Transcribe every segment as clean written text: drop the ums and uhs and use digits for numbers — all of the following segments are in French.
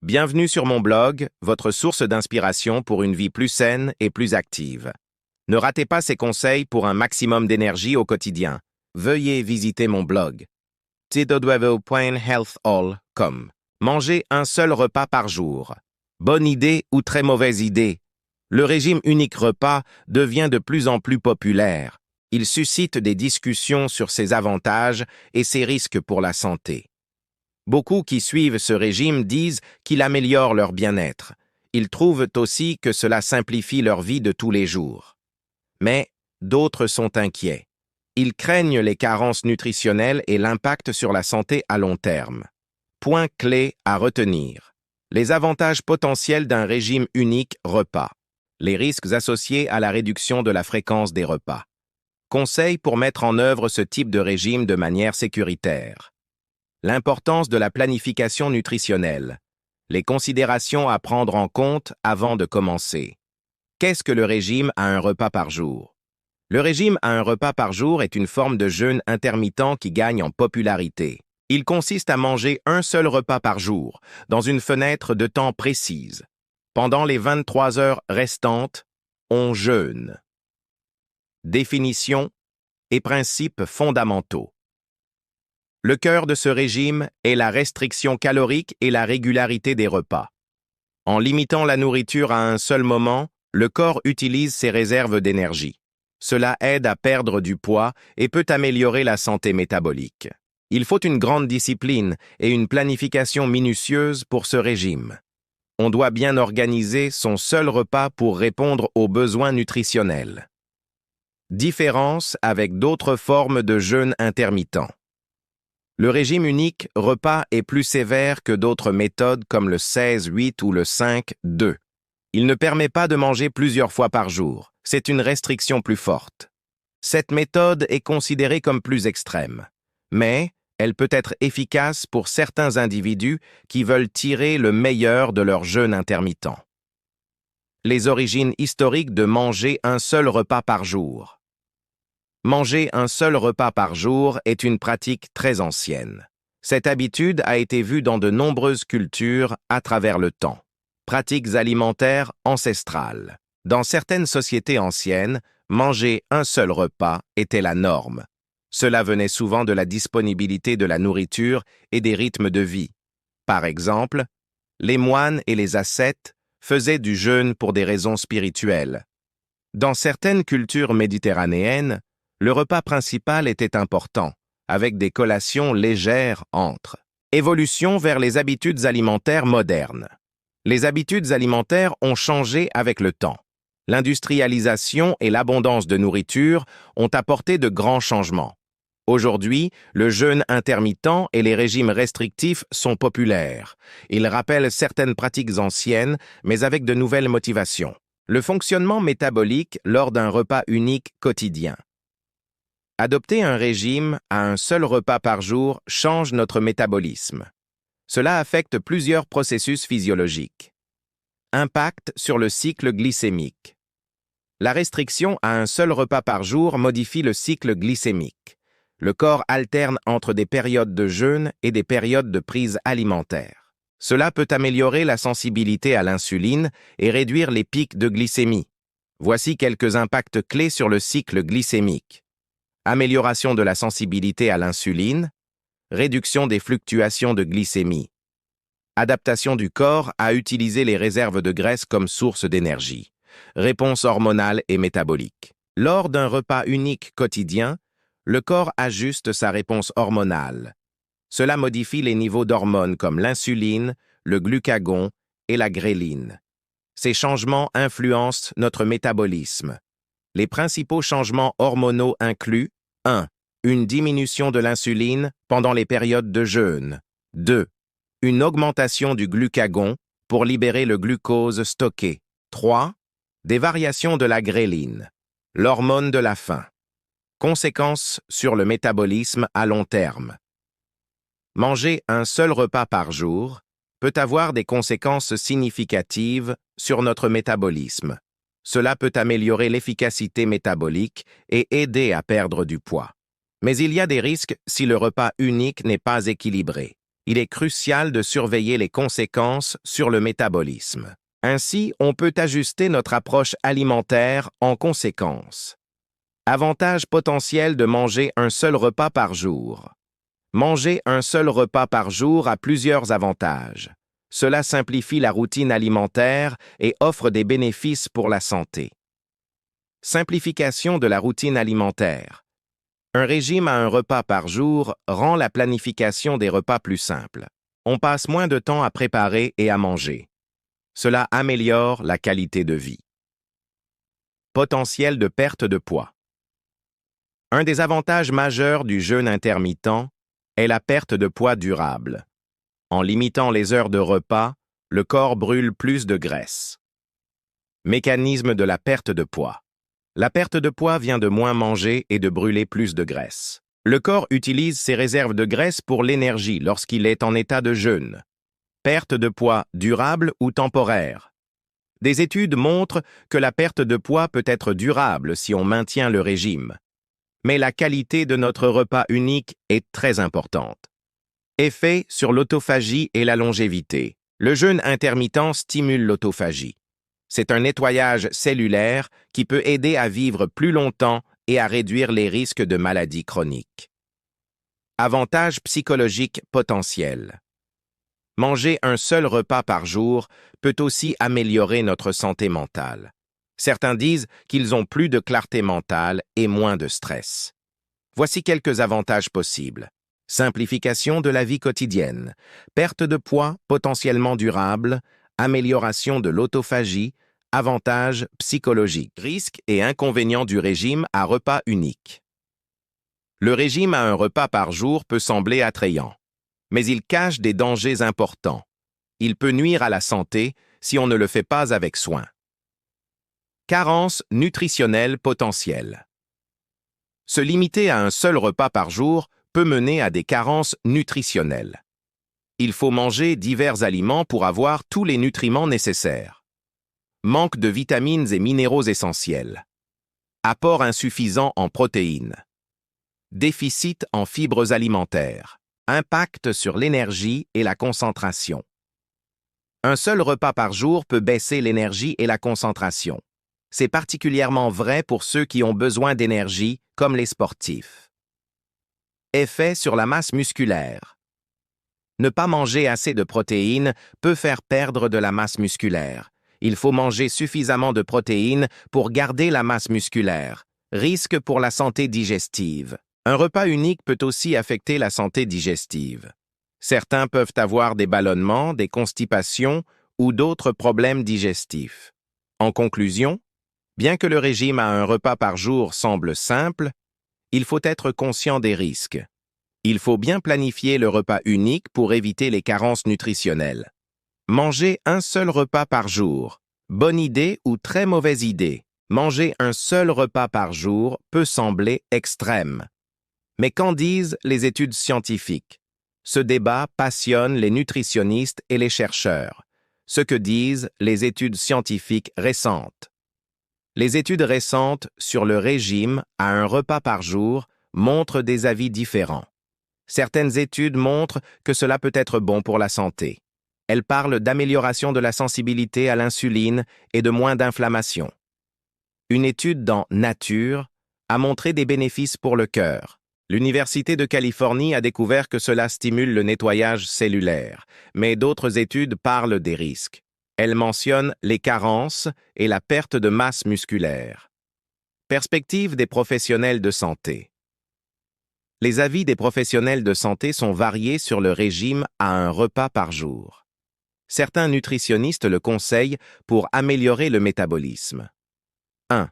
Bienvenue sur mon blog, votre source d'inspiration pour une vie plus saine et plus active. Ne ratez pas ces conseils pour un maximum d'énergie au quotidien. Veuillez visiter mon blog www.healthall.com. Mangez un seul repas par jour. Bonne idée ou très mauvaise idée? Le régime unique repas devient de plus en plus populaire. Il suscite des discussions sur ses avantages et ses risques pour la santé. Beaucoup qui suivent ce régime disent qu'il améliore leur bien-être. Ils trouvent aussi que cela simplifie leur vie de tous les jours. Mais d'autres sont inquiets. Ils craignent les carences nutritionnelles et l'impact sur la santé à long terme. Point clé à retenir. Les avantages potentiels d'un régime unique repas. Les risques associés à la réduction de la fréquence des repas. Conseils pour mettre en œuvre ce type de régime de manière sécuritaire. L'importance de la planification nutritionnelle. Les considérations à prendre en compte avant de commencer. Qu'est-ce que le régime à un repas par jour? Le régime à un repas par jour est une forme de jeûne intermittent qui gagne en popularité. Il consiste à manger un seul repas par jour, dans une fenêtre de temps précise. Pendant les 23 heures restantes, on jeûne. Définition et principes fondamentaux. Le cœur de ce régime est la restriction calorique et la régularité des repas. En limitant la nourriture à un seul moment, le corps utilise ses réserves d'énergie. Cela aide à perdre du poids et peut améliorer la santé métabolique. Il faut une grande discipline et une planification minutieuse pour ce régime. On doit bien organiser son seul repas pour répondre aux besoins nutritionnels. Différence avec d'autres formes de jeûne intermittent. Le régime unique repas est plus sévère que d'autres méthodes comme le 16-8 ou le 5-2. Il ne permet pas de manger plusieurs fois par jour. C'est une restriction plus forte. Cette méthode est considérée comme plus extrême, mais elle peut être efficace pour certains individus qui veulent tirer le meilleur de leur jeûne intermittent. Les origines historiques de manger un seul repas par jour. Manger un seul repas par jour est une pratique très ancienne. Cette habitude a été vue dans de nombreuses cultures à travers le temps. Pratiques alimentaires ancestrales. Dans certaines sociétés anciennes, manger un seul repas était la norme. Cela venait souvent de la disponibilité de la nourriture et des rythmes de vie. Par exemple, les moines et les ascètes faisaient du jeûne pour des raisons spirituelles. Dans certaines cultures méditerranéennes, le repas principal était important, avec des collations légères entre. Évolution vers les habitudes alimentaires modernes. Les habitudes alimentaires ont changé avec le temps. L'industrialisation et l'abondance de nourriture ont apporté de grands changements. Aujourd'hui, le jeûne intermittent et les régimes restrictifs sont populaires. Ils rappellent certaines pratiques anciennes, mais avec de nouvelles motivations. Le fonctionnement métabolique lors d'un repas unique quotidien. Adopter un régime à un seul repas par jour change notre métabolisme. Cela affecte plusieurs processus physiologiques. Impact sur le cycle glycémique. La restriction à un seul repas par jour modifie le cycle glycémique. Le corps alterne entre des périodes de jeûne et des périodes de prise alimentaire. Cela peut améliorer la sensibilité à l'insuline et réduire les pics de glycémie. Voici quelques impacts clés sur le cycle glycémique. Amélioration de la sensibilité à l'insuline, réduction des fluctuations de glycémie. Adaptation du corps à utiliser les réserves de graisse comme source d'énergie. Réponse hormonale et métabolique. Lors d'un repas unique quotidien, le corps ajuste sa réponse hormonale. Cela modifie les niveaux d'hormones comme l'insuline, le glucagon et la gréline. Ces changements influencent notre métabolisme. Les principaux changements hormonaux incluent 1. Une diminution de l'insuline pendant les périodes de jeûne. 2. Une augmentation du glucagon pour libérer le glucose stocké. 3. Des variations de la gréline, l'hormone de la faim. Conséquences sur le métabolisme à long terme. Manger un seul repas par jour peut avoir des conséquences significatives sur notre métabolisme. Cela peut améliorer l'efficacité métabolique et aider à perdre du poids. Mais il y a des risques si le repas unique n'est pas équilibré. il est crucial de surveiller les conséquences sur le métabolisme. Ainsi, on peut ajuster notre approche alimentaire en conséquence. Avantage potentiel de manger un seul repas par jour. Manger un seul repas par jour a plusieurs avantages. Cela simplifie la routine alimentaire et offre des bénéfices pour la santé. Simplification de la routine alimentaire. Un régime à un repas par jour rend la planification des repas plus simple. On passe moins de temps à préparer et à manger. Cela améliore la qualité de vie. Potentiel de perte de poids. Un des avantages majeurs du jeûne intermittent est la perte de poids durable. En limitant les heures de repas, le corps brûle plus de graisse. Mécanisme de la perte de poids. La perte de poids vient de moins manger et de brûler plus de graisse. Le corps utilise ses réserves de graisse pour l'énergie lorsqu'il est en état de jeûne. Perte de poids durable ou temporaire. Des études montrent que la perte de poids peut être durable si on maintient le régime. Mais la qualité de notre repas unique est très importante. Effet sur l'autophagie et la longévité. Le jeûne intermittent stimule l'autophagie. C'est un nettoyage cellulaire qui peut aider à vivre plus longtemps et à réduire les risques de maladies chroniques. Avantages psychologiques potentiels. Manger un seul repas par jour peut aussi améliorer notre santé mentale. Certains disent qu'ils ont plus de clarté mentale et moins de stress. Voici quelques avantages possibles. Simplification de la vie quotidienne, perte de poids potentiellement durable, amélioration de l'autophagie, avantages psychologiques, risques et inconvénients du régime à repas unique. Le régime à un repas par jour peut sembler attrayant, mais il cache des dangers importants. Il peut nuire à la santé si on ne le fait pas avec soin. Carences nutritionnelles potentielles. Se limiter à un seul repas par jour peut mener à des carences nutritionnelles. Il faut manger divers aliments pour avoir tous les nutriments nécessaires. Manque de vitamines et minéraux essentiels. Apport insuffisant en protéines. Déficit en fibres alimentaires. Impact sur l'énergie et la concentration. Un seul repas par jour peut baisser l'énergie et la concentration. C'est particulièrement vrai pour ceux qui ont besoin d'énergie, comme les sportifs. Effet sur la masse musculaire. Ne pas manger assez de protéines peut faire perdre de la masse musculaire. Il faut manger suffisamment de protéines pour garder la masse musculaire. Risque pour la santé digestive. Un repas unique peut aussi affecter la santé digestive. Certains peuvent avoir des ballonnements, des constipations ou d'autres problèmes digestifs. En conclusion, bien que le régime à un repas par jour semble simple, il faut être conscient des risques. Il faut bien planifier le repas unique pour éviter les carences nutritionnelles. Manger un seul repas par jour. Bonne idée ou très mauvaise idée. Manger un seul repas par jour peut sembler extrême. Mais qu'en disent les études scientifiques? Ce débat passionne les nutritionnistes et les chercheurs. Ce que disent les études scientifiques récentes. Les études récentes sur le régime à un repas par jour montrent des avis différents. Certaines études montrent que cela peut être bon pour la santé. Elles parlent d'amélioration de la sensibilité à l'insuline et de moins d'inflammation. Une étude dans Nature a montré des bénéfices pour le cœur. L'Université de Californie a découvert que cela stimule le nettoyage cellulaire, mais d'autres études parlent des risques. Elles mentionnent les carences et la perte de masse musculaire. Perspective des professionnels de santé. Les avis des professionnels de santé sont variés sur le régime à un repas par jour. Certains nutritionnistes le conseillent pour améliorer le métabolisme. 1.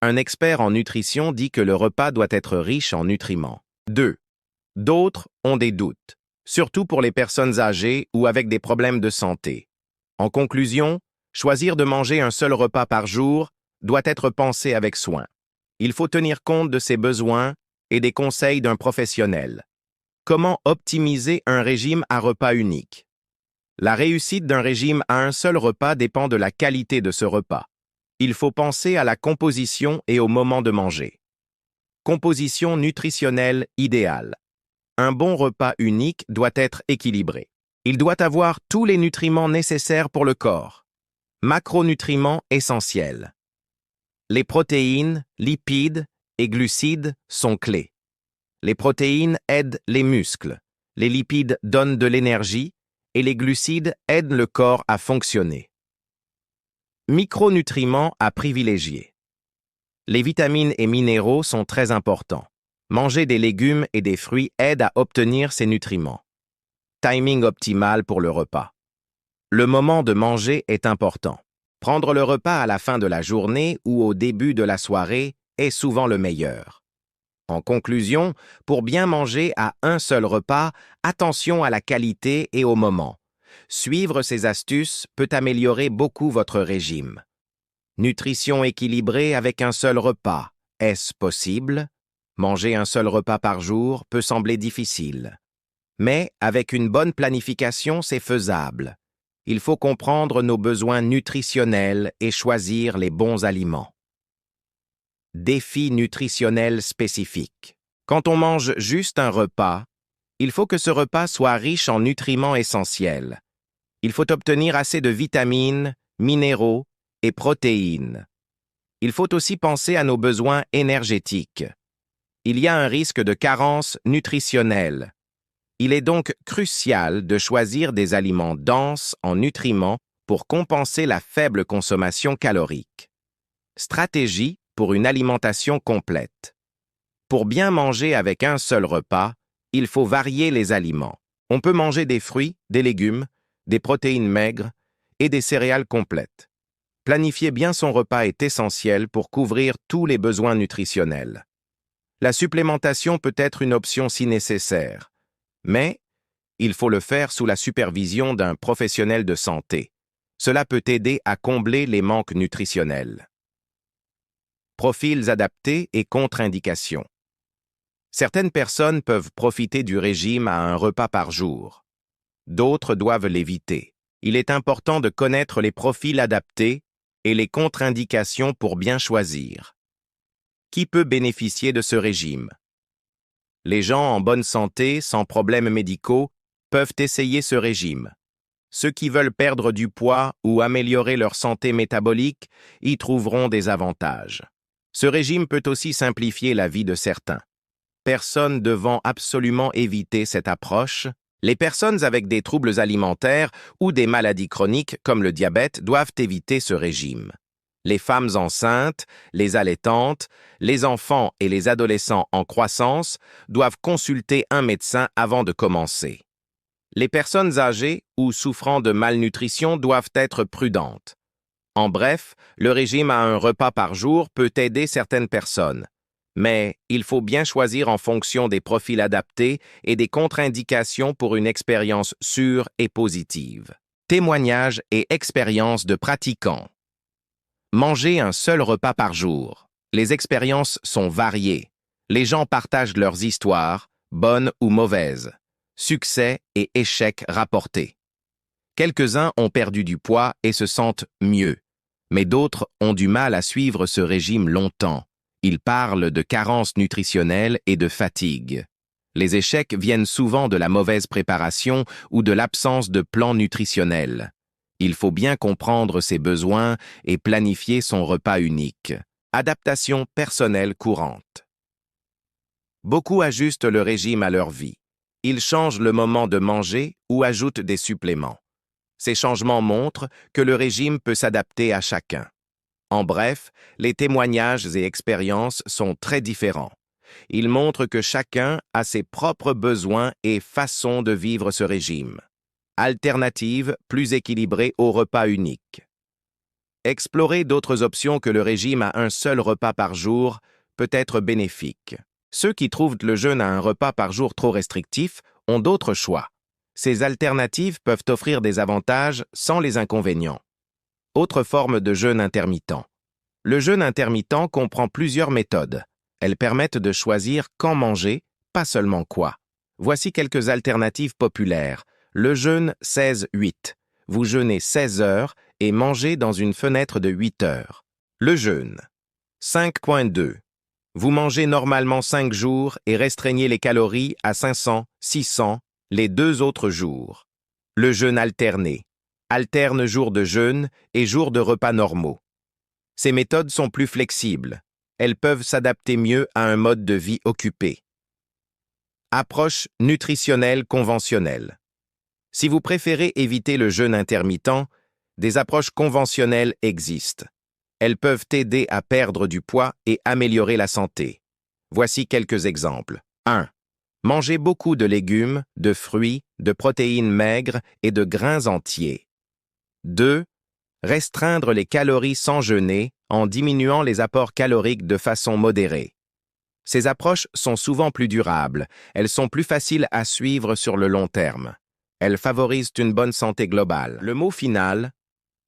Un expert en nutrition dit que le repas doit être riche en nutriments. 2. D'autres ont des doutes, surtout pour les personnes âgées ou avec des problèmes de santé. En conclusion, choisir de manger un seul repas par jour doit être pensé avec soin. Il faut tenir compte de ses besoins et des conseils d'un professionnel. Comment optimiser un régime à repas unique? La réussite d'un régime à un seul repas dépend de la qualité de ce repas. Il faut penser à la composition et au moment de manger. Composition nutritionnelle idéale. Un bon repas unique doit être équilibré. Il doit avoir tous les nutriments nécessaires pour le corps. Macronutriments essentiels. Les protéines, lipides et glucides sont clés. Les protéines aident les muscles, les lipides donnent de l'énergie et les glucides aident le corps à fonctionner. Micronutriments à privilégier. Les vitamines et minéraux sont très importants. Manger des légumes et des fruits aide à obtenir ces nutriments. Timing optimal pour le repas. Le moment de manger est important. Prendre le repas à la fin de la journée ou au début de la soirée est souvent le meilleur. En conclusion, pour bien manger à un seul repas, attention à la qualité et au moment. Suivre ces astuces peut améliorer beaucoup votre régime. Nutrition équilibrée avec un seul repas, est-ce possible? Manger un seul repas par jour peut sembler difficile. Mais avec une bonne planification, c'est faisable. Il faut comprendre nos besoins nutritionnels et choisir les bons aliments. Défis nutritionnels spécifiques. Quand on mange juste un repas, il faut que ce repas soit riche en nutriments essentiels. Il faut obtenir assez de vitamines, minéraux et protéines. Il faut aussi penser à nos besoins énergétiques. Il y a un risque de carence nutritionnelle. Il est donc crucial de choisir des aliments denses en nutriments pour compenser la faible consommation calorique. Stratégie pour une alimentation complète. Pour bien manger avec un seul repas, il faut varier les aliments. On peut manger des fruits, des légumes, des protéines maigres et des céréales complètes. Planifier bien son repas est essentiel pour couvrir tous les besoins nutritionnels. La supplémentation peut être une option si nécessaire, mais il faut le faire sous la supervision d'un professionnel de santé. Cela peut aider à combler les manques nutritionnels. Profils adaptés et contre-indications. Certaines personnes peuvent profiter du régime à un repas par jour. D'autres doivent l'éviter. Il est important de connaître les profils adaptés et les contre-indications pour bien choisir. Qui peut bénéficier de ce régime? Les gens en bonne santé, sans problèmes médicaux, peuvent essayer ce régime. Ceux qui veulent perdre du poids ou améliorer leur santé métabolique y trouveront des avantages. Ce régime peut aussi simplifier la vie de certains. Personnes devant absolument éviter cette approche. Les personnes avec des troubles alimentaires ou des maladies chroniques comme le diabète doivent éviter ce régime. Les femmes enceintes, les allaitantes, les enfants et les adolescents en croissance doivent consulter un médecin avant de commencer. Les personnes âgées ou souffrant de malnutrition doivent être prudentes. En bref, le régime à un repas par jour peut aider certaines personnes. Mais il faut bien choisir en fonction des profils adaptés et des contre-indications pour une expérience sûre et positive. Témoignages et expériences de pratiquants. Manger un seul repas par jour. Les expériences sont variées. Les gens partagent leurs histoires, bonnes ou mauvaises, succès et échecs rapportés. Quelques-uns ont perdu du poids et se sentent mieux, mais d'autres ont du mal à suivre ce régime longtemps. Ils parlent de carence nutritionnelle et de fatigue. Les échecs viennent souvent de la mauvaise préparation ou de l'absence de plan nutritionnel. Il faut bien comprendre ses besoins et planifier son repas unique. Adaptation personnelle courante. Beaucoup ajustent le régime à leur vie. Ils changent le moment de manger ou ajoutent des suppléments. Ces changements montrent que le régime peut s'adapter à chacun. En bref, les témoignages et expériences sont très différents. Ils montrent que chacun a ses propres besoins et façons de vivre ce régime. Alternative plus équilibrée au repas unique. Explorer d'autres options que le régime à un seul repas par jour peut être bénéfique. Ceux qui trouvent le jeûne à un repas par jour trop restrictif ont d'autres choix. Ces alternatives peuvent offrir des avantages sans les inconvénients. Autre forme de jeûne intermittent. Le jeûne intermittent comprend plusieurs méthodes. Elles permettent de choisir quand manger, pas seulement quoi. Voici quelques alternatives populaires. Le jeûne 16-8. Vous jeûnez 16 heures et mangez dans une fenêtre de 8 heures. Le jeûne 5.2. Vous mangez normalement 5 jours et restreignez les calories à 500, 600 les 2 autres jours. Le jeûne alterné. Alterne jours de jeûne et jours de repas normaux. Ces méthodes sont plus flexibles. Elles peuvent s'adapter mieux à un mode de vie occupé. Approche nutritionnelle conventionnelle. Si vous préférez éviter le jeûne intermittent, des approches conventionnelles existent. Elles peuvent aider à perdre du poids et améliorer la santé. Voici quelques exemples. 1. Mangez beaucoup de légumes, de fruits, de protéines maigres et de grains entiers. 2. Restreindre les calories sans jeûner en diminuant les apports caloriques de façon modérée. Ces approches sont souvent plus durables, elles sont plus faciles à suivre sur le long terme. Elles favorisent une bonne santé globale. Le mot final,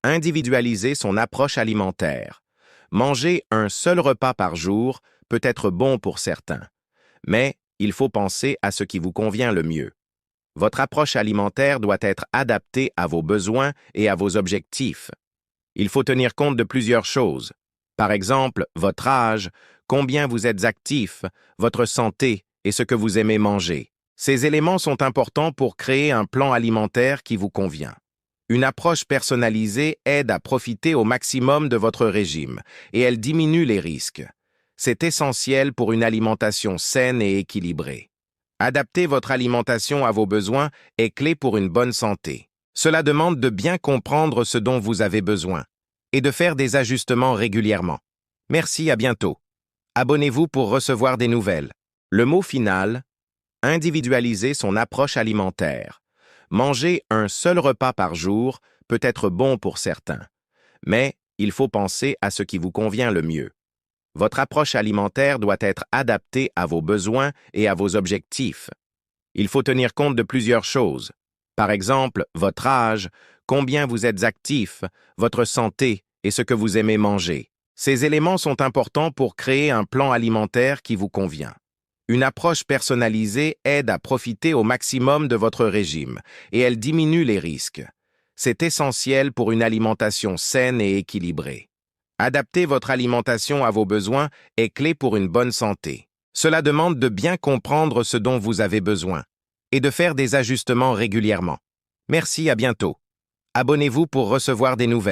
individualiser son approche alimentaire. Manger un seul repas par jour peut être bon pour certains, mais il faut penser à ce qui vous convient le mieux. Votre approche alimentaire doit être adaptée à vos besoins et à vos objectifs. Il faut tenir compte de plusieurs choses. Par exemple, votre âge, combien vous êtes actif, votre santé et ce que vous aimez manger. Ces éléments sont importants pour créer un plan alimentaire qui vous convient. Une approche personnalisée aide à profiter au maximum de votre régime et elle diminue les risques. C'est essentiel pour une alimentation saine et équilibrée. Adapter votre alimentation à vos besoins est clé pour une bonne santé. Cela demande de bien comprendre ce dont vous avez besoin et de faire des ajustements régulièrement. Merci, à bientôt. Abonnez-vous pour recevoir des nouvelles. Le mot final, individualiser son approche alimentaire. Manger un seul repas par jour peut être bon pour certains, mais il faut penser à ce qui vous convient le mieux. Votre approche alimentaire doit être adaptée à vos besoins et à vos objectifs. Il faut tenir compte de plusieurs choses. Par exemple, votre âge, combien vous êtes actif, votre santé et ce que vous aimez manger. Ces éléments sont importants pour créer un plan alimentaire qui vous convient. Une approche personnalisée aide à profiter au maximum de votre régime et elle diminue les risques. C'est essentiel pour une alimentation saine et équilibrée. Adapter votre alimentation à vos besoins est clé pour une bonne santé. Cela demande de bien comprendre ce dont vous avez besoin et de faire des ajustements régulièrement. Merci, à bientôt. Abonnez-vous pour recevoir des nouvelles.